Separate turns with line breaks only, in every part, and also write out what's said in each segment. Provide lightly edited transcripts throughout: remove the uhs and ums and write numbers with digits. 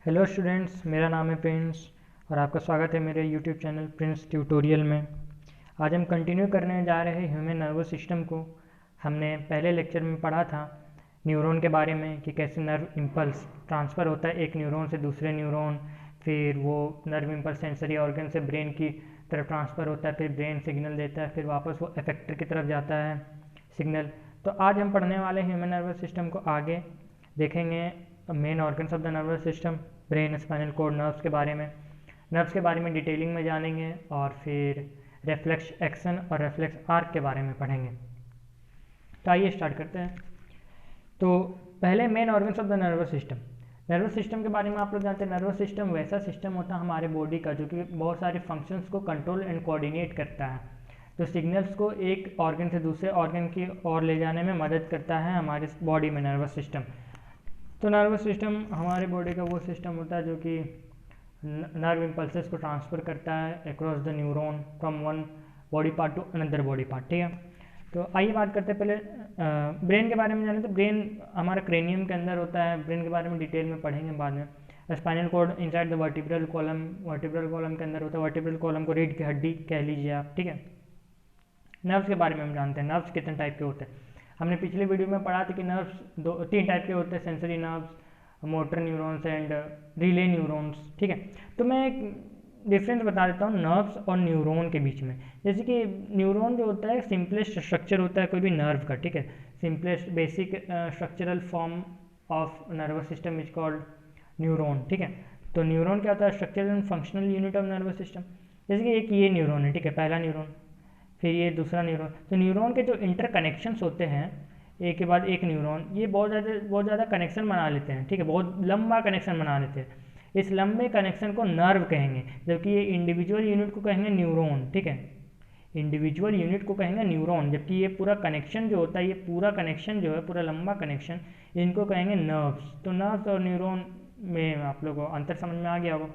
Hello students, मेरा नाम है प्रिंस और आपका स्वागत है मेरे यूट्यूब चैनल प्रिंस ट्यूटोरियल में। आज हम कंटिन्यू करने जा रहे हैं ह्यूमन नर्वस सिस्टम को। हमने पहले लेक्चर में पढ़ा था न्यूरॉन के बारे में कि कैसे नर्व इम्पल्स ट्रांसफ़र होता है एक न्यूरॉन से दूसरे न्यूरॉन, फिर वो नर्व इम्पल्स सेंसरी ऑर्गन से ब्रेन की तरफ ट्रांसफ़र होता है, फिर ब्रेन सिग्नल देता है, फिर वापस वो इफेक्टर की तरफ जाता है सिग्नल। तो आज हम पढ़ने वाले ह्यूमन नर्वस सिस्टम को आगे देखेंगे। Main organs of the nervous system, brain, spinal cord, nerves के बारे में डिटेलिंग में जानेंगे और फिर रेफ्लेक्स एक्शन और रेफ्लेक्स आर्क के बारे में पढ़ेंगे। तो आइए स्टार्ट करते हैं। तो पहले main organs of the nervous system के बारे में आप लोग जानते हैं। नर्वस सिस्टम वैसा सिस्टम होता है हमारे बॉडी का जो कि बहुत सारे फंक्शंस को कंट्रोल एंड कोऑर्डिनेट करता है, तो सिग्नल्स को एक ऑर्गन से दूसरे ऑर्गन की ओर ले जाने में मदद करता है हमारे बॉडी में नर्वस सिस्टम। तो नर्वस सिस्टम हमारे बॉडी का वो सिस्टम होता है जो कि नर्व इम्पल्सेस को ट्रांसफ़र करता है across the neuron from one body part two another body part. ठीक है, तो आइए बात करते हैं पहले ब्रेन के बारे में। जाने तो ब्रेन हमारा क्रेनियम के अंदर होता है। ब्रेन के बारे में डिटेल में पढ़ेंगे बाद में। Spinal cord inside the vertebral column के अंदर होता है। वर्टिब्रल कॉलम को रीढ़ की हड्डी कह लीजिए आप। ठीक है, नर्व्स के बारे में हम जानते हैं। नर्व्स कितने टाइप के होते हैं हमने पिछले वीडियो में पढ़ा था कि नर्व्स तीन टाइप के होते हैं, sensory nerves, motor neurons and relay neurons. ठीक है, तो मैं एक डिफरेंस बता देता हूँ नर्व्स और न्यूरॉन के बीच में। जैसे कि न्यूरॉन जो होता है सिंपलेस्ट स्ट्रक्चर होता है कोई भी नर्व का। ठीक है, simplest basic structural form of nervous system is called neuron. ठीक है, तो न्यूरॉन क्या होता है? Structural and functional unit of nervous system. जैसे कि एक ये न्यूरॉन है, ठीक है, पहला न्यूरॉन, फिर ये दूसरा न्यूरॉन। तो न्यूरॉन के जो इंटर कनेक्शंस होते हैं एक के बाद एक न्यूरॉन, ये बहुत ज़्यादा कनेक्शन बना लेते हैं। ठीक है, बहुत लंबा कनेक्शन बना लेते हैं। इस लंबे कनेक्शन को नर्व कहेंगे, जबकि ये इंडिविजुअल यूनिट को कहेंगे न्यूरॉन। ठीक है, इंडिविजुअल यूनिट को कहेंगे न्यूरॉन, जबकि ये पूरा कनेक्शन जो होता है, ये पूरा कनेक्शन जो है, पूरा लंबा कनेक्शन, इनको कहेंगे नर्व्स। तो नर्व्स और न्यूरॉन में आप लोगों को अंतर समझ में आ गया होगा।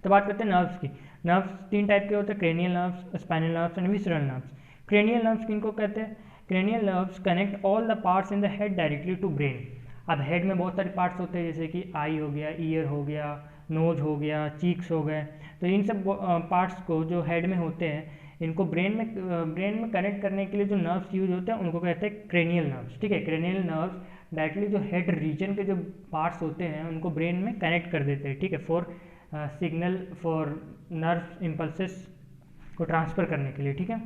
तो बात करते हैं नर्व्स की। नर्व्स तीन टाइप के होते हैं, cranial nerves, spinal nerves and visceral nerves. Cranial nerves किनको कहते हैं? Cranial nerves connect all the parts in the head directly to brain. अब हेड में बहुत सारे पार्ट्स होते हैं, जैसे कि आई हो गया, ईयर हो गया, नोज हो गया, चीक्स हो गए। तो इन सब पार्ट्स को जो हेड में होते हैं, इनको ब्रेन में कनेक्ट करने के लिए जो नर्व्स यूज होते हैं उनको कहते हैं क्रेनियल नर्व्स। ठीक है, क्रेनियल नर्व्स डायरेक्टली जो हेड रीजन के जो पार्ट्स होते हैं उनको ब्रेन में कनेक्ट कर देते हैं। ठीक है, for signal for nerve impulses को ट्रांसफ़र करने के लिए। ठीक है,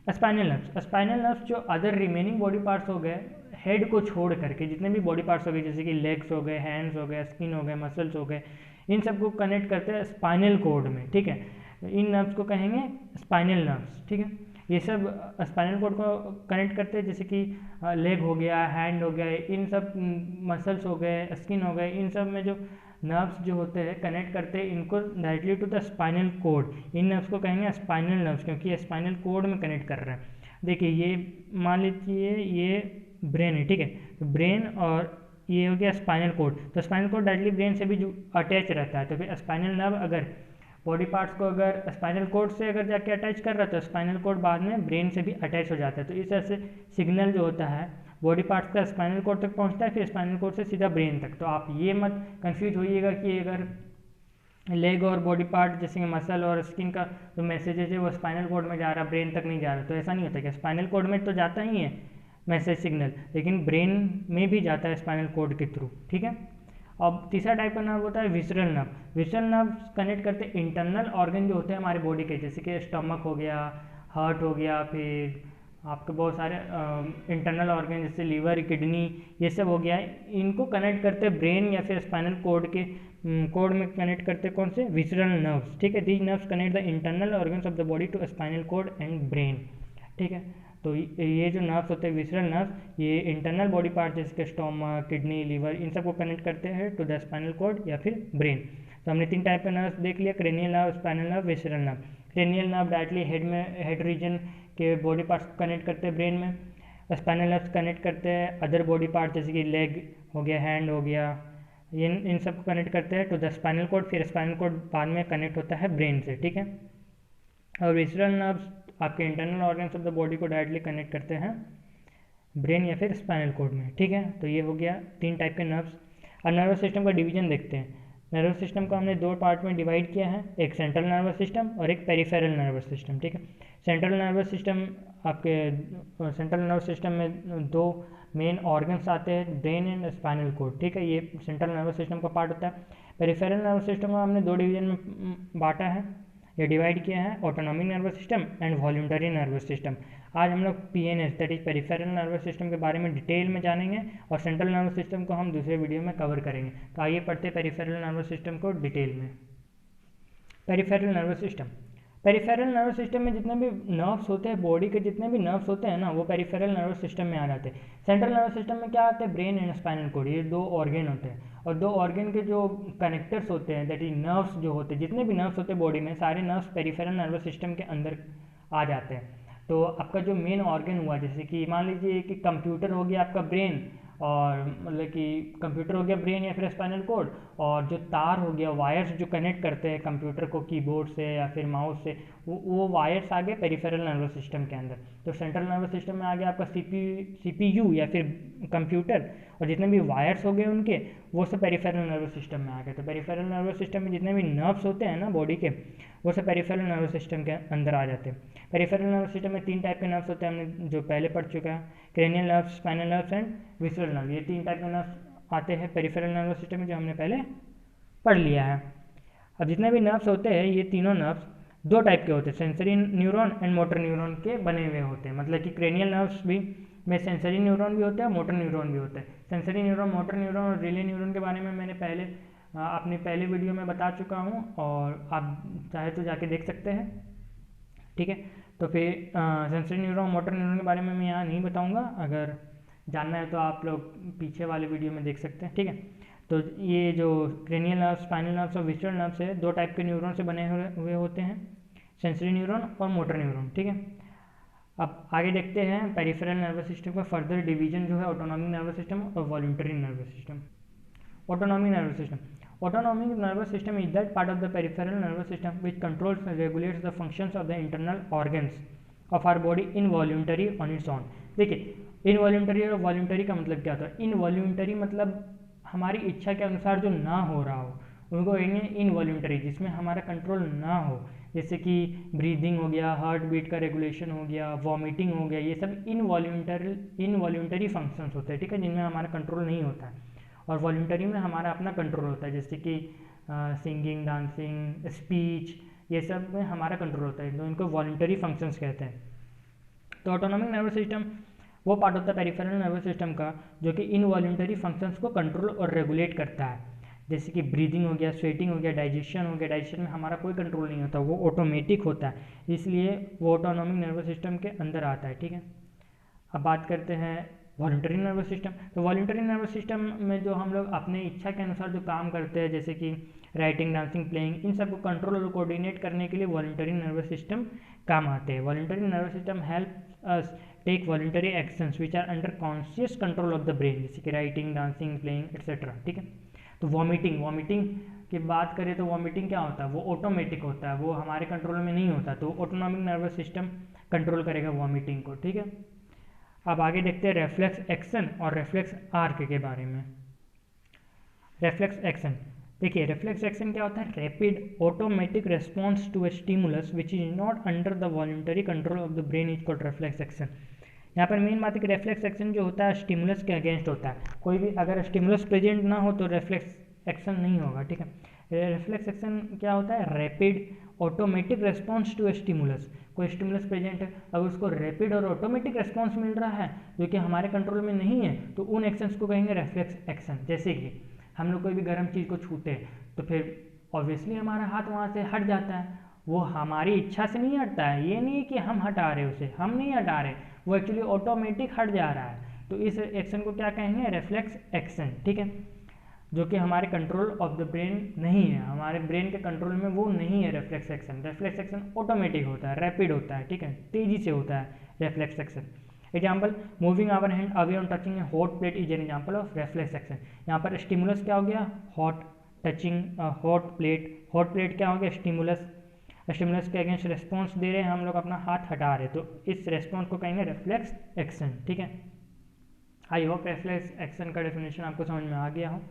स्पाइनल नर्व्स जो अदर रिमेनिंग बॉडी पार्ट्स हो गए हेड को छोड़ करके, जितने भी बॉडी पार्ट्स हो गए, जैसे कि लेग्स हो गए, हैंड्स हो गए, स्किन हो गए, मसल्स हो गए, इन सबको कनेक्ट करते हैं स्पाइनल कॉर्ड में। ठीक है, इन नर्व्स को कहेंगे स्पाइनल नर्व्स। ठीक है, ये सब स्पाइनल कॉर्ड को कनेक्ट करते हैं, जैसे कि लेग हो गया, हैंड हो गए, इन सब मसल्स हो गए, स्किन हो गए, इन सब में जो नर्व्स जो होते हैं कनेक्ट करते हैं इनको directly to the spinal cord. इन नर्व्स को कहेंगे स्पाइनल नर्व्स, क्योंकि ये स्पाइनल कोड में कनेक्ट कर रहे हैं। देखिए, ये मान लीजिए ये ब्रेन है। ठीक है, तो ब्रेन और ये हो गया स्पाइनल कोड। तो स्पाइनल कोड डायरेक्टली ब्रेन से भी जो अटैच रहता है, तो फिर स्पाइनल नर्व अगर बॉडी पार्ट्स को अगर स्पाइनल कोड से अगर जाके अटैच कर रहा है तो स्पाइनल कोड बाद में ब्रेन से भी अटैच हो जाता है। तो इस तरह से सिग्नल जो होता है बॉडी पार्ट्स का स्पाइनल कोड तक पहुंचता है, फिर स्पाइनल कोड से सीधा ब्रेन तक। तो आप ये मत कंफ्यूज होइएगा कि अगर लेग और बॉडी पार्ट जैसे कि मसल और स्किन का जो मैसेजेज है वो स्पाइनल कोड में जा रहा है, ब्रेन तक नहीं जा रहा। तो ऐसा नहीं होता कि स्पाइनल कोड में तो जाता ही है मैसेज सिग्नल, लेकिन ब्रेन में भी जाता है स्पाइनल कोड के थ्रू। ठीक है, अब तीसरा टाइप का नर्व होता है visceral nerve. Visceral nerve connect करते हैं इंटरनल ऑर्गन जो होते हैं हमारे बॉडी के, जैसे कि स्टमक हो गया, हार्ट हो गया, फिर आपके बहुत सारे इंटरनल ऑर्गन जैसे लीवर, किडनी, ये सब हो गया। इनको कनेक्ट करते हैं ब्रेन या फिर स्पाइनल कोड के कोड में कनेक्ट करते हैं कौन से? Visceral nerves. ठीक है, these nerves connect the internal organs of the body to spinal cord and brain. ठीक है, तो ये जो नर्व्स होते हैं विसरल नर्व्स, ये इंटरनल बॉडी पार्ट जैसे कि स्टोमक, किडनी, लीवर, इन सबको कनेक्ट करते हैं टू द स्पाइनल कोड या फिर ब्रेन। तो हमने तीन टाइप के नर्व्स देख लिया, cranial nerve, spinal nerve, visceral nerve. Cranial nerve directly head region के बॉडी पार्ट्स को कनेक्ट करते हैं ब्रेन में। स्पाइनल नर्व्स कनेक्ट करते हैं अदर बॉडी पार्ट जैसे कि लेग हो गया, हैंड हो गया, इन सबको कनेक्ट करते हैं टू द स्पाइनल कोड, फिर स्पाइनल कोड बाद में कनेक्ट होता है ब्रेन से। ठीक है, और विसरल नर्व्स आपके internal organs of the body को डायरेक्टली कनेक्ट करते हैं ब्रेन या फिर स्पाइनल कोड में। ठीक है, तो ये हो गया तीन टाइप के नर्व्स। अब नर्वस सिस्टम का डिवीजन देखते हैं। नर्वस सिस्टम को हमने दो पार्ट में डिवाइड किया है, एक सेंट्रल नर्वस सिस्टम और एक पेरिफेरल नर्वस सिस्टम, ठीक है। सेंट्रल नर्वस सिस्टम आपके सेंट्रल नर्वस सिस्टम में दो मेन ऑर्गन्स आते हैं, ब्रेन एंड स्पाइनल कोड, ठीक है, ये सेंट्रल नर्वस सिस्टम का पार्ट होता है। पेरिफेरल नर्वस सिस्टम को हमने दो डिवीजन में बांटा है या डिवाइड किया है, autonomic nervous system and voluntary nervous system. आज हम लोग PNS that is peripheral nervous system के बारे में डिटेल में जानेंगे और सेंट्रल नर्वस सिस्टम को हम दूसरे वीडियो में कवर करेंगे। तो आइए पढ़ते पेरिफेरल नर्वस सिस्टम को डिटेल में। Peripheral nervous system, peripheral nervous system में जितने भी नर्व्स होते हैं, बॉडी के जितने भी नर्व्स होते हैं ना, वो पेरिफेरल नर्वस सिस्टम में आ जाते हैं। सेंट्रल नर्वस सिस्टम में क्या आते हैं, ब्रेन एंड स्पाइनल कोड, ये दो ऑर्गन होते हैं और दो ऑर्गन के जो कनेक्टर्स होते हैं दैट इज नर्व्स जो होते हैं, जितने भी नर्व्स होते हैं बॉडी में, सारे नर्व्स पेरिफेरल नर्वस सिस्टम के अंदर आ जाते हैं। तो आपका जो मेन ऑर्गन हुआ, जैसे कि मान लीजिए कि कंप्यूटर हो गया आपका ब्रेन, और मतलब कि कंप्यूटर हो गया ब्रेन या फिर स्पाइनल कोड, और जो तार हो गया, वायर्स जो कनेक्ट करते हैं कंप्यूटर को कीबोर्ड से या फिर माउस से, वो वायर्स आ गए पेरिफेरल नर्वस सिस्टम के अंदर। तो सेंट्रल नर्वस सिस्टम में आ गया आपका सीपीयू या फिर कंप्यूटर, और जितने भी वायर्स हो गए उनके, वो सब पेरिफेरल नर्वस सिस्टम में आ गए। तो पेरिफेरल नर्वस सिस्टम में जितने भी नर्व्स होते हैं ना बॉडी के, वो सब पेरिफेरल नर्वस सिस्टम के अंदर आ जाते हैं। पेरिफेरल नर्वस सिस्टम में तीन टाइप के नर्व्स होते हैं, हमने जो पहले पढ़ चुका है, cranial nerves, spinal nerves and visceral nerve. ये तीन टाइप के नर्व्स आते हैं पेरिफेरल नर्वस सिस्टम में, जो हमने पहले पढ़ लिया है। अब जितने भी नर्व्स होते हैं, ये तीनों नर्व्स दो टाइप के होते हैं, sensory neuron and motor neuron के बने हुए होते हैं। मतलब कि क्रेनियल नर्व्स भी में सेंसरी न्यूरॉन भी होता है, मोटर न्यूरॉन भी होता है। सेंसरी न्यूरॉन, मोटर न्यूरॉन और रिले न्यूरॉन के बारे में मैंने अपने पहले वीडियो में बता चुका हूँ, और आप चाहे तो जाके देख सकते हैं, ठीक है। तो फिर सेंसरी न्यूरॉन, मोटर न्यूरॉन के बारे में मैं यहाँ नहीं बताऊँगा, अगर जानना है तो आप लोग पीछे वाले वीडियो में देख सकते हैं, ठीक है। तो ये जो क्रेनियल नर्व्स, स्पाइनल नर्व्स और विसरल नर्व्स है, दो टाइप के न्यूरॉन से बने हुए होते हैं, सेंसरी न्यूरॉन और मोटर न्यूरॉन, ठीक है। अब आगे देखते हैं पेरिफेरल नर्वस सिस्टम का फर्दर डिवीजन जो है, ऑटोनॉमिक नर्वस सिस्टम और voluntary nervous system. Autonomic nervous system, autonomic nervous system is that part of the peripheral nervous system which controls and regulates the functions of the internal organs of our body involuntary on its own। देखिए involuntary और voluntary का मतलब क्या होता है। Involuntary मतलब हमारी इच्छा के अनुसार जो ना हो रहा हो, उनको कहेंगे इनवॉल्यूंटरी, जिसमें हमारा कंट्रोल ना हो, जैसे कि ब्रीदिंग हो गया, हार्ट बीट का रेगुलेशन हो गया, वॉमिटिंग हो गया, ये सब इनवॉल्यूंटरी फंक्शंस होते हैं, ठीक है, जिनमें हमारा कंट्रोल नहीं होता है। और वॉल्यूंटरी में हमारा अपना कंट्रोल होता है, जैसे कि सिंगिंग, डांसिंग, स्पीच, ये सब में हमारा कंट्रोल होता है, तो इनको वॉल्यूंटरी फंक्शंस कहते हैं। तो ऑटोनॉमिक नर्वस सिस्टम वो पार्ट होता है पेरिफेरल नर्वस सिस्टम का जो कि इनवॉल्यूंटरी फंक्शंस को कंट्रोल और रेगुलेट करता है, जैसे कि ब्रीदिंग हो गया, स्वेटिंग हो गया, डाइजेशन हो गया। डाइजेशन में हमारा कोई कंट्रोल नहीं होता, वो ऑटोमेटिक होता है, इसलिए वो ऑटोनॉमिक नर्वस सिस्टम के अंदर आता है, ठीक है। अब बात करते हैं वॉलंटरी नर्वस सिस्टम। तो वॉलंटरी नर्वस सिस्टम में जो हम लोग अपने इच्छा के अनुसार जो काम करते हैं, जैसे कि राइटिंग, डांसिंग, प्लेइंग, इन सब को कंट्रोल और कोऑर्डिनेट करने के लिए वॉलंटरी नर्वस सिस्टम काम आते हैं। Voluntary nervous system help us take voluntary actions which are under conscious control of the brain, जैसे कि राइटिंग, डांसिंग, प्लेइंग एक्सेट्रा, ठीक है। तो वॉमिटिंग की बात करें तो वॉमिटिंग क्या होता है, वो ऑटोमेटिक होता है, वो हमारे कंट्रोल में नहीं होता, तो ऑटोनॉमिक नर्वस सिस्टम कंट्रोल करेगा वॉमिटिंग को, ठीक है। अब आगे देखते हैं रेफ्लेक्स एक्शन और रेफ्लेक्स आर्क के बारे में। रेफ्लेक्स एक्शन, देखिए रेफ्लेक्स एक्शन क्या होता है, rapid automatic response to a stimulus which is not under the voluntary control of the brain is called reflex action. यहाँ पर मेन बात है कि रेफ्लेक्स एक्शन जो होता है स्टिमुलस के अगेंस्ट होता है, कोई भी अगर स्टिमुलस प्रेजेंट ना हो तो रेफ्लेक्स एक्शन नहीं होगा, ठीक है। रेफ्लेक्स एक्शन क्या होता है, rapid automatic response to a stimulus, कोई स्टिमुलस प्रेजेंट है, अगर उसको रैपिड और ऑटोमेटिक रेस्पॉन्स मिल रहा है जो कि हमारे कंट्रोल में नहीं है, तो उन एक्शंस को कहेंगे रेफ्लेक्स एक्शन। जैसे कि हम लोग कोई भी गर्म चीज़ को छूते हैं तो फिर ऑब्वियसली हमारा हाथ वहाँ से हट जाता है, वो हमारी इच्छा से नहीं हटता है, ये नहीं कि हम हटा रहे उसे, हम नहीं हटा रहे, वो एक्चुअली ऑटोमेटिक हट जा रहा है, तो इस एक्शन को क्या कहेंगे, रेफ्लेक्स एक्शन, ठीक है, जो कि हमारे कंट्रोल ऑफ द ब्रेन नहीं है, हमारे ब्रेन के कंट्रोल में वो नहीं है reflex action. Reflex action automatic होता है, रैपिड होता है, ठीक है, तेजी से होता है reflex action. Example, moving our hand away on touching a hot plate is an example of reflex action. यहाँ पर स्टिमुलस क्या हो गया, hot, touching hot plate, hot plate क्या हो गया, स्टिमुलस, स्टिमुलस के अगेंस्ट रेस्पॉन्स दे रहे हैं, हम लोग अपना हाथ हटा रहे, तो इस रेस्पॉन्स को कहेंगे रेफ्लेक्स एक्शन, ठीक है। आई होप रेफ्लेक्स एक्शन का डेफिनेशन आपको समझ में आ गया हो।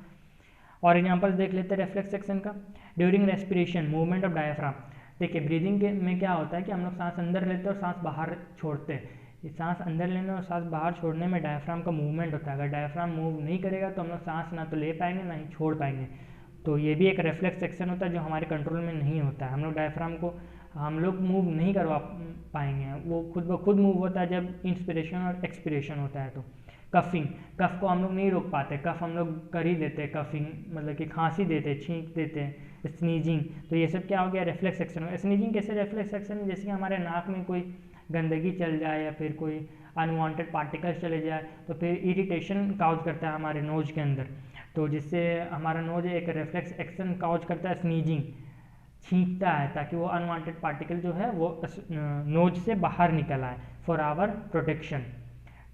और एग्जांपल्स देख लेते हैं रेफ्लेक्स एक्शन का। During respiration movement of diaphragm. देखिए ब्रीदिंग के में क्या होता है कि हम लोग सांस अंदर लेते हैं और सांस बाहर छोड़ते हैं। ये सांस अंदर लेने और सांस बाहर छोड़ने में डायफ्राम का मूवमेंट होता है। अगर डायफ्राम मूव नहीं करेगा तो हम लोग सांस ना तो ले पाएंगे ना ही छोड़ पाएंगे। तो ये भी एक रिफ्लेक्स एक्शन होता है जो हमारे कंट्रोल में नहीं होता है। हम लोग डायफ्राम को हम लोग मूव नहीं करवा पाएंगे, वो खुद ब खुद मूव होता है जब इंस्पिरेशन और एक्सपिरेशन होता है। तो कफिंग, कफ को हम लोग नहीं रोक पाते, कफ हम लोग कर ही देते हैं। कफिंग मतलब कि खांसी देते हैं, छींक देते हैं। स्नीजिंग, तो ये सब क्या हो गया, रिफ्लेक्स एक्शन हो गया। स्नीजिंग कैसे रिफ्लेक्स एक्शन है, जैसे कि हमारे नाक में कोई गंदगी चल जाए या फिर कोई अनवांटेड पार्टिकल्स चले जाए तो फिर इरिटेशन काउज करता है हमारे नोज के अंदर, तो जिससे हमारा नोज एक रिफ्लेक्स एक्शन काउज करता है, स्नीजिंग, छींकता है ताकि वो अनवांटेड पार्टिकल जो है वो नोज से बाहर निकल आए फॉर आवर प्रोटेक्शन।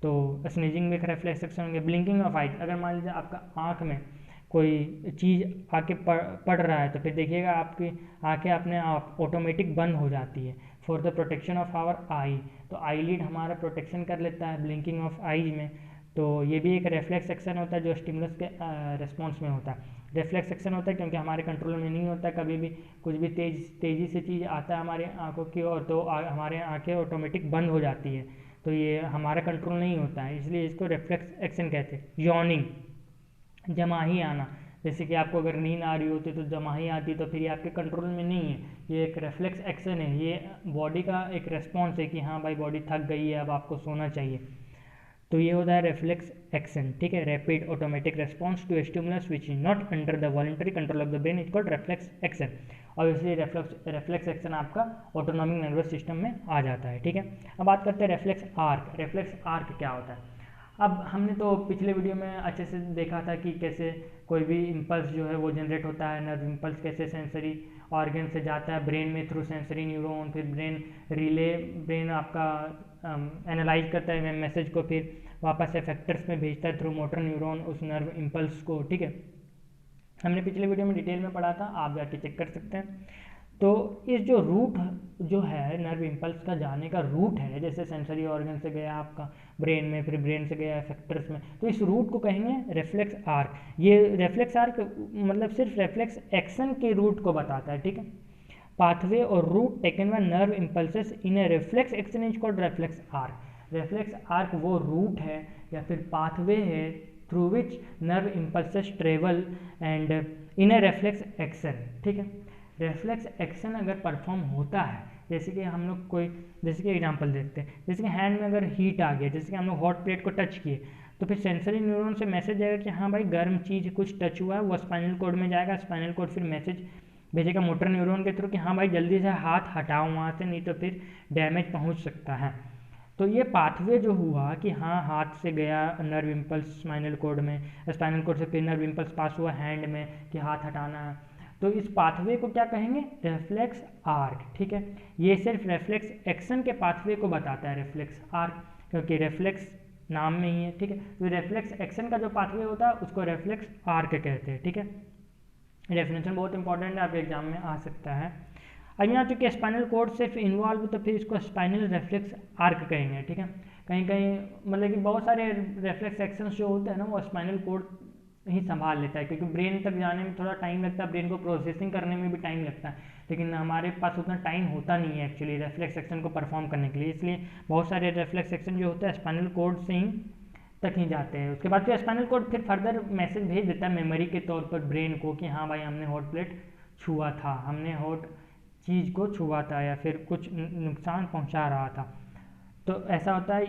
तो स्नीजिंग में एक रिफ्लेक्स एक्शन होंगे। ब्लिंकिंग ऑफ आइज, अगर मान लीजिए आपका आँख में कोई चीज़ आके पड़ रहा है तो फिर देखिएगा आपकी आंखें अपने आप ऑटोमेटिक बंद हो जाती है for the protection of our eye. तो आई लिड हमारा प्रोटेक्शन कर लेता है ब्लिंकिंग ऑफ आईज में। तो ये भी एक रिफ्लेक्स एक्शन होता है जो स्टिमुलस के रिस्पॉन्स में होता है। रिफ्लेक्स एक्शन होता है क्योंकि हमारे कंट्रोल में नहीं होता है, कभी भी कुछ भी तेज़ी से चीज़ आता है हमारी आंखों की ओर तो हमारे आंखें ऑटोमेटिक बंद हो जाती है, तो ये हमारा कंट्रोल नहीं होता है, इसलिए इसको रिफ्लेक्स एक्शन कहते हैं। यॉर्निंग, जमाही आना, जैसे कि आपको अगर नींद आ रही होती है तो जमाही आती है तो फिर ये आपके कंट्रोल में नहीं है, ये एक रिफ्लेक्स एक्शन है, ये बॉडी का एक रेस्पॉन्स है कि हाँ भाई बॉडी थक गई है अब आपको सोना चाहिए। तो ये होता है रिफ्लेक्स एक्शन, ठीक है। Rapid automatic response to stimulus which is not under the voluntary control of the brain is called reflex action. और इसलिए रिफ्लेक्स एक्शन आपका ऑटोनॉमिक नर्वस सिस्टम में आ जाता है, ठीक है। अब बात करते हैं रिफ्लेक्स आर्क। रिफ्लेक्स आर्क क्या होता है। अब हमने तो पिछले वीडियो में अच्छे से देखा था कि कैसे कोई भी इम्पल्स जो है वो जनरेट होता है, नर्व इम्पल्स कैसे सेंसरी ऑर्गन से जाता है ब्रेन में थ्रू सेंसरी न्यूरॉन, फिर ब्रेन आपका एनालाइज करता है मैसेज को, फिर वापस इफेक्टर्स में भेजता है थ्रू मोटर न्यूरॉन उस नर्व इम्पल्स को, ठीक है। हमने पिछले वीडियो में डिटेल में पढ़ा था, आप जाके चेक कर सकते हैं। तो इस जो रूट जो है नर्व इम्पल्स का जाने का रूट है, जैसे सेंसरी ऑर्गन से गया आपका ब्रेन में, फिर ब्रेन से गया इफेक्टर्स में, तो इस रूट को कहेंगे रिफ्लेक्स आर्क। ये रिफ्लेक्स आर्क मतलब सिर्फ रिफ्लेक्स एक्शन के रूट को बताता है, ठीक है। पाथवे और route taken by nerve impulses in a reflex action is called reflex arc. Reflex arc वो रूट है या फिर पाथवे है through which nerve impulses travel and in a reflex action, ठीक है। रिफ्लेक्स एक्शन अगर परफॉर्म होता है, जैसे कि हम लोग कोई, जैसे कि एग्जांपल देखते हैं, जैसे कि हैंड में अगर हीट आ गया, जैसे कि हम लोग हॉट प्लेट को टच किए तो फिर सेंसरी न्यूरॉन से मैसेज आएगा कि हाँ भाई गर्म चीज़ कुछ टच हुआ है, वो स्पाइनल कॉर्ड में जाएगा, स्पाइनल कॉर्ड फिर मैसेज भेजेगा मोटर न्यूरॉन के थ्रू कि हाँ भाई जल्दी से हाथ हटाओ वहाँ से, नहीं तो फिर डैमेज पहुँच सकता है। तो ये पाथवे जो हुआ कि हाँ हाथ से गया नर्व इम्पल्स स्पाइनल कॉर्ड में, स्पाइनल कॉर्ड से फिर नर्व इम्पल्स पास हुआ हैंड में कि हाथ हटाना है, तो इस पाथवे को क्या कहेंगे, रिफ्लेक्स आर्क, ठीक है। ये सिर्फ रिफ्लेक्स एक्शन के पाथवे को बताता है रिफ्लेक्स आर्क, क्योंकि रिफ्लेक्स नाम में ही है, ठीक है। तो रिफ्लेक्स एक्शन का जो पाथवे होता है उसको रिफ्लेक्स आर्क कहते हैं, ठीक है। डेफिनेशन बहुत इंपॉर्टेंट है, आपके एग्जाम में आ सकता है। अब यहाँ चूँकि स्पाइनल कोड सिर्फ इन्वॉल्व तो फिर इसको स्पाइनल रिफ्लेक्स आर्क कहेंगे, ठीक है। कहीं कहीं मतलब कि बहुत सारे रिफ्लेक्स एक्शंस जो होते हैं ना वो स्पाइनल कोड ही संभाल लेता है, क्योंकि ब्रेन तक जाने में थोड़ा टाइम लगता है, ब्रेन को प्रोसेसिंग करने में भी टाइम लगता है, लेकिन हमारे पास उतना टाइम होता नहीं है एक्चुअली रिफ्लेक्स एक्शन को परफॉर्म करने के लिए, इसलिए बहुत सारे रिफ्लेक्स एक्शन जो होता है स्पाइनल कोड से ही तक ही जाते हैं। उसके बाद फिर स्पाइनल कोड फिर फर्दर मैसेज भेज देता है मेमोरी के तौर पर ब्रेन को कि हाँ भाई हमने हॉट प्लेट छुआ था, हमने हॉट चीज़ को छुआ था या फिर कुछ नुकसान पहुंचा रहा था। तो ऐसा होता है,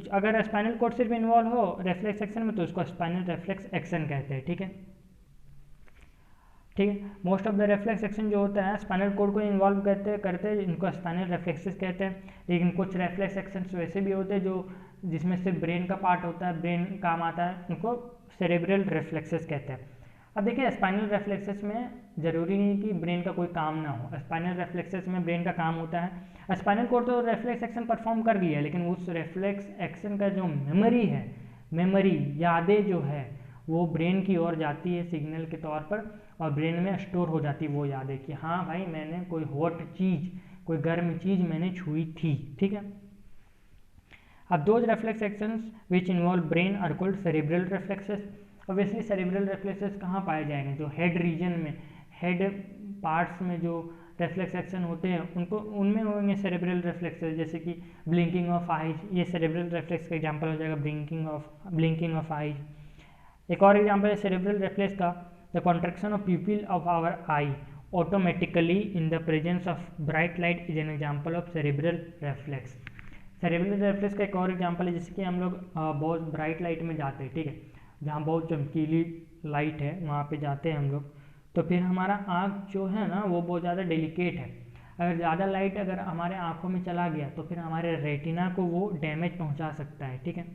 अगर स्पाइनल कोड सिर्फ इन्वॉल्व हो रिफ्लेक्स एक्शन में तो उसको स्पाइनल रिफ्लेक्स एक्शन कहते हैं, ठीक है। ठीक है, most of the reflex action जो होता है स्पाइनल कोड को इन्वॉल्व करते हैं इनको स्पाइनल रिफ्लेक्सेस कहते हैं। लेकिन कुछ रिफ्लेक्स एक्शन वैसे भी होते हैं जो जिसमें सिर्फ ब्रेन का पार्ट होता है, ब्रेन काम आता है, उनको सेरेब्रल रिफ्लेक्सेस कहते हैं। अब देखिए स्पाइनल रिफ्लेक्सेस में ज़रूरी नहीं कि ब्रेन का कोई काम ना हो, स्पाइनल रिफ्लेक्सेस में ब्रेन का काम होता है। स्पाइनल कोड तो रिफ्लेक्स एक्शन परफॉर्म कर लिया, लेकिन उस रिफ्लेक्स एक्शन का जो मेमोरी है, मेमोरी यादें जो है वो ब्रेन की ओर जाती है सिग्नल के तौर पर, और ब्रेन में स्टोर हो जाती है वो यादें कि हाँ भाई मैंने कोई हॉट चीज़, कोई गर्म चीज़ मैंने छुई थी, ठीक है। अब those reflex actions which involve brain are called cerebral reflexes. Obviously cerebral reflexes कहाँ पाए जाएंगे, जो हेड रीजन में, हेड पार्ट्स में जो रेफ्लेक्स एक्शन होते हैं उनको उनमें होंगे सेरेब्रल रेफ्लेक्सेस, जैसे कि ब्लिंकिंग ऑफ आईज, ये सेरेब्रल रेफ्लेक्स का एग्जांपल हो जाएगा, ब्लिंकिंग ऑफ आईज। एक और एग्जांपल है सेरेब्रल रेफ्लेक्स का, the contraction of pupil of our eye automatically in the presence of bright light is an example of cerebral reflex. Cerebral reflex का एक और एग्जांपल है, जैसे कि हम लोग बहुत ब्राइट लाइट में जाते हैं, ठीक है, जहाँ बहुत चमकीली लाइट है वहाँ पे जाते हैं हम लोग, तो फिर हमारा आँख जो है ना वो बहुत ज़्यादा डेलिकेट है। अगर ज़्यादा लाइट अगर हमारे आँखों में चला गया तो फिर हमारे रेटिना को वो डैमेज पहुँचा सकता है, ठीक है।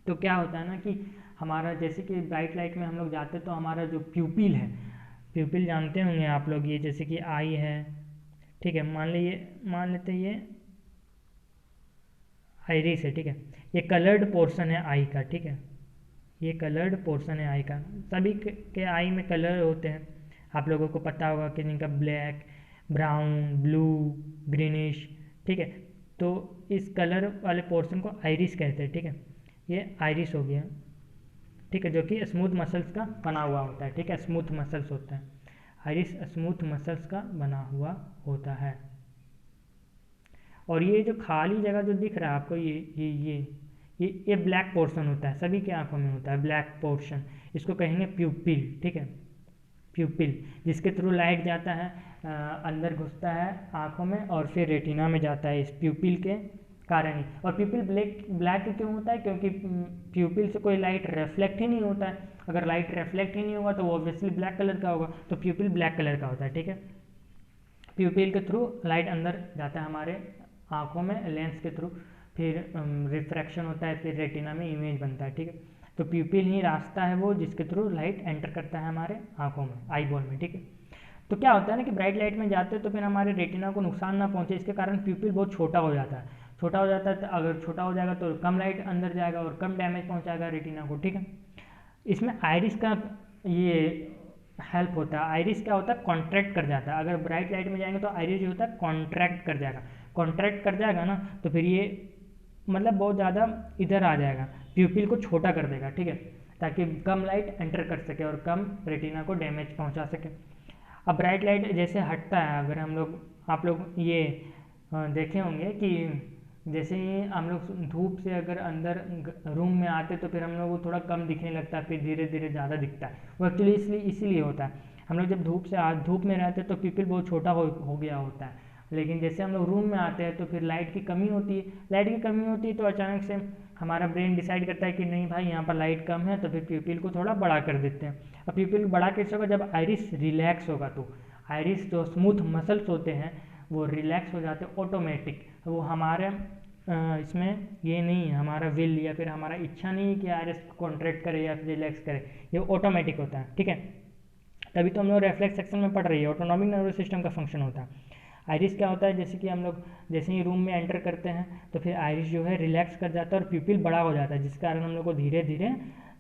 तो क्या होता है ना कि हमारा जैसे कि ब्राइट लाइट में हम लोग जाते तो हमारा जो प्यूपिल है, प्यूपिल जानते होंगे आप लोग, ये जैसे कि आई है, ठीक है, मान लेते ये आइरिस है, ठीक है, ये कलर्ड पोर्शन है आई का, ठीक है, ये कलर्ड पोर्शन है आई का। सभी के आई में कलर होते हैं, आप लोगों को पता होगा कि जिनका ब्लैक, ब्राउन, ब्लू, ग्रीनिश, ठीक है। तो इस कलर वाले पोर्शन को आइरिस कहते हैं, ठीक है, ये आइरिस हो गया, ठीक है, जो कि स्मूथ मसल्स का बना हुआ होता है, ठीक है, स्मूथ मसल्स होता है, आइरिस स्मूथ मसल्स का बना हुआ होता है। और ये जो खाली जगह जो दिख रहा है आपको, ये ब्लैक पोर्शन होता है, सभी की आंखों में होता है ब्लैक पोर्शन, इसको कहेंगे प्यूपिल, ठीक है, प्यूपिल, जिसके थ्रू लाइट जाता है अंदर घुसता है आंखों में और फिर रेटिना में जाता है, इस प्यूपिल के कारण ही। और प्यूपिल ब्लैक क्यों होता है, क्योंकि प्यूपिल से कोई लाइट रिफ्लेक्ट ही नहीं होता है, अगर लाइट रिफ्लेक्ट ही नहीं होगा तो वो ऑब्वियसली ब्लैक कलर का होगा, तो प्यूपिल ब्लैक कलर का होता है, ठीक है। प्यूपिल के थ्रू लाइट अंदर जाता है हमारे आंखों में, लेंस के थ्रू, फिर रिफ्रैक्शन होता है, फिर रेटिना में इमेज बनता है, ठीक है। तो प्यूपिल ही रास्ता है वो जिसके थ्रू लाइट एंटर करता है हमारे आंखों में, आई बॉल में, ठीक है। तो क्या होता है ना कि ब्राइट लाइट में जाते हैं तो फिर हमारे रेटिना को नुकसान ना पहुंचे, इसके कारण प्यूपिल बहुत छोटा हो जाता है, छोटा हो जाता है, तो अगर छोटा हो जाएगा तो कम लाइट अंदर जाएगा और कम डैमेज पहुंचाएगा रेटिना को, ठीक है। इसमें आइरिस का ये हेल्प होता है, आइरिस क्या होता है, कॉन्ट्रैक्ट कर जाता है, अगर ब्राइट लाइट में जाएंगे तो आइरिस जो होता है कॉन्ट्रैक्ट कर जाएगा, कॉन्ट्रैक्ट कर जाएगा ना, तो फिर ये मतलब बहुत ज़्यादा इधर आ जाएगा, प्यूपिल को छोटा कर देगा, ठीक है, ताकि कम लाइट एंटर कर सके और कम रेटिना को डैमेज पहुंचा सके। अब ब्राइट लाइट जैसे हटता है, अगर हम लोग, आप लोग ये देखे होंगे कि जैसे ही हम लोग धूप से अगर अंदर रूम में आते तो फिर हम लोग को थोड़ा कम दिखने लगता है, फिर धीरे धीरे ज़्यादा दिखता है, वो एक्चुअली इसीलिए होता है। हम लोग जब धूप में रहते हैं तो प्यूपिल बहुत छोटा हो गया होता है, लेकिन जैसे हम लोग रूम में आते हैं तो फिर लाइट की कमी होती है, लाइट की कमी होती है तो अचानक से हमारा ब्रेन डिसाइड करता है कि नहीं भाई यहाँ पर लाइट कम है, तो फिर प्यूपिल को थोड़ा बड़ा कर देते हैं। अब प्यूपिल बड़ा कैसे होगा, जब आइरिस रिलैक्स होगा, तो आइरिस जो स्मूथ मसल्स होते हैं वो रिलैक्स हो जाते हैं ऑटोमेटिक, वो हमारे इसमें ये नहीं है हमारा विल या फिर हमारा इच्छा नहीं है कि आइरिस कॉन्ट्रैक्ट करे या फिर रिलैक्स करे, ये ऑटोमेटिक होता है, ठीक है। तभी तो हम लोग रेफ्लेक्स सेक्शन में पढ़ रही है, ऑटोनॉमिक नर्वस सिस्टम का फंक्शन होता है। आइरिस क्या होता है, जैसे कि हम लोग जैसे ही रूम में एंटर करते हैं तो फिर आइरिस जो है रिलैक्स कर जाता है और प्यूपिल बड़ा हो जाता है, जिस कारण हम लोग को धीरे धीरे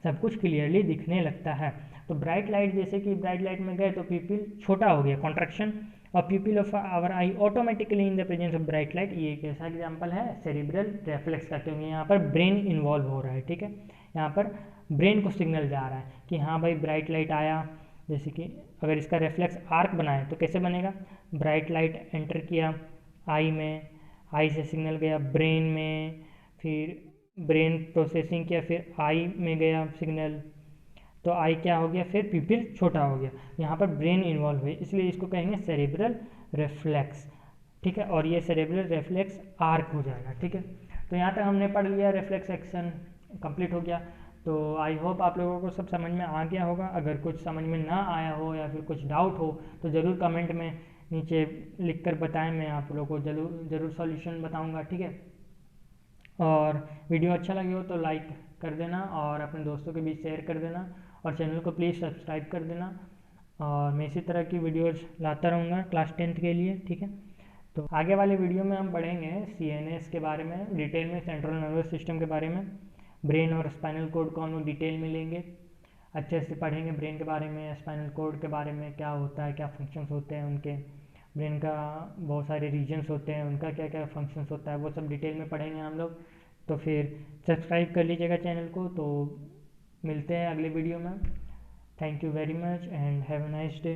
सब कुछ क्लियरली दिखने लगता है। तो ब्राइट लाइट, जैसे कि ब्राइट लाइट में गए तो प्यूपिल छोटा हो गया, कॉन्ट्रैक्शन और pupil of our eye automatically in the presence of bright light, ये एक ऐसा एग्जाम्पल है सेरिब्रल रेफ्लेक्स का, क्योंकि यहाँ पर ब्रेन इन्वॉल्व हो रहा है, ठीक है, यहाँ पर ब्रेन को सिग्नल जा रहा है कि हाँ भाई ब्राइट लाइट आया। जैसे कि अगर इसका रेफ्लेक्स आर्क बनाए तो कैसे बनेगा, ब्राइट लाइट एंटर किया आई में, आई से सिग्नल गया ब्रेन में, फिर ब्रेन प्रोसेसिंग किया, फिर आई में गया सिग्नल, तो आई क्या हो गया, फिर प्यूपिल छोटा हो गया, यहाँ पर ब्रेन इन्वॉल्व है, इसलिए इसको कहेंगे सेरिब्रल रेफ्लेक्स, ठीक है। और ये सेरिब्रल रेफ्लेक्स आर्क हो जाएगा, ठीक है। तो यहाँ तक हमने पढ़ लिया, रेफ्लेक्स एक्शन कंप्लीट हो गया। तो आई होप आप लोगों को सब समझ में आ गया होगा। अगर कुछ समझ में ना आया हो या फिर कुछ डाउट हो तो ज़रूर कमेंट में नीचे लिख कर बताएं, मैं आप लोगों को ज़रूर सॉल्यूशन बताऊंगा, ठीक है। और वीडियो अच्छा लगे हो तो लाइक कर देना और अपने दोस्तों के बीच शेयर कर देना और चैनल को प्लीज़ सब्सक्राइब कर देना। और मैं इसी तरह की वीडियोज़ लाता रहूँगा क्लास 10th के लिए, ठीक है। तो आगे वाले वीडियो में हम पढ़ेंगे CNS के बारे में डिटेल में, सेंट्रल नर्वस सिस्टम के बारे में, ब्रेन और स्पाइनल कोड को हम लोग डिटेल में लेंगे, अच्छे से पढ़ेंगे ब्रेन के बारे में, स्पाइनल कोड के बारे में, क्या होता है, क्या फंक्शंस होते हैं उनके, ब्रेन का बहुत सारे रीजन्स होते हैं उनका क्या क्या फंक्शंस होता है, वो सब डिटेल में पढ़ेंगे हम लोग। तो फिर सब्सक्राइब कर लीजिएगा चैनल को, तो मिलते हैं अगले वीडियो में। Thank you very much and have a nice day.